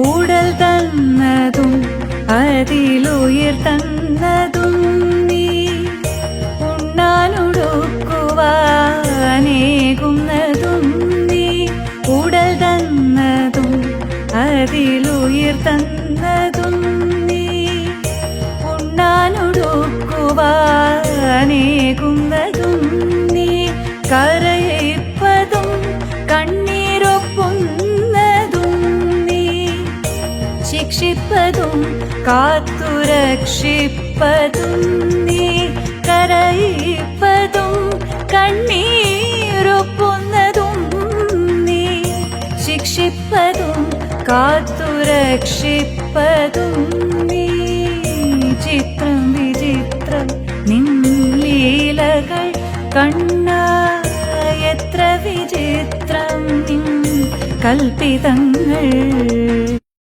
ഉടൽ തന്നതും അതിലുയിർ തന്നതും നീ ഉണ്ണാനുടുക്കുവാനേകുന്നതും നീ ഉടൽ തന്നതും അതിലുയിർ തന്നതും നീ ഉണ്ണാനുടുക്കുവാനേകുന്നതും നീ കരയിപ്പതും കണ്ണീരൊപ്പുന്നതും നീ ശിക്ഷിപ്പതും കാത്തുരക്ഷിപ്പതും നീ കരയിപ്പതും കണ്ണീരൊപ്പുന്നതും നീ ശിക്ഷിപ്പതും കാത്തുരക്ഷിപ്പതും നീ ചിത്രം വിചിത്രം നിൻ ലീലകൾ കണ്ണാ എത്ര വിചിത്രം നിൻ കൽപ്പിതങ്ങൾ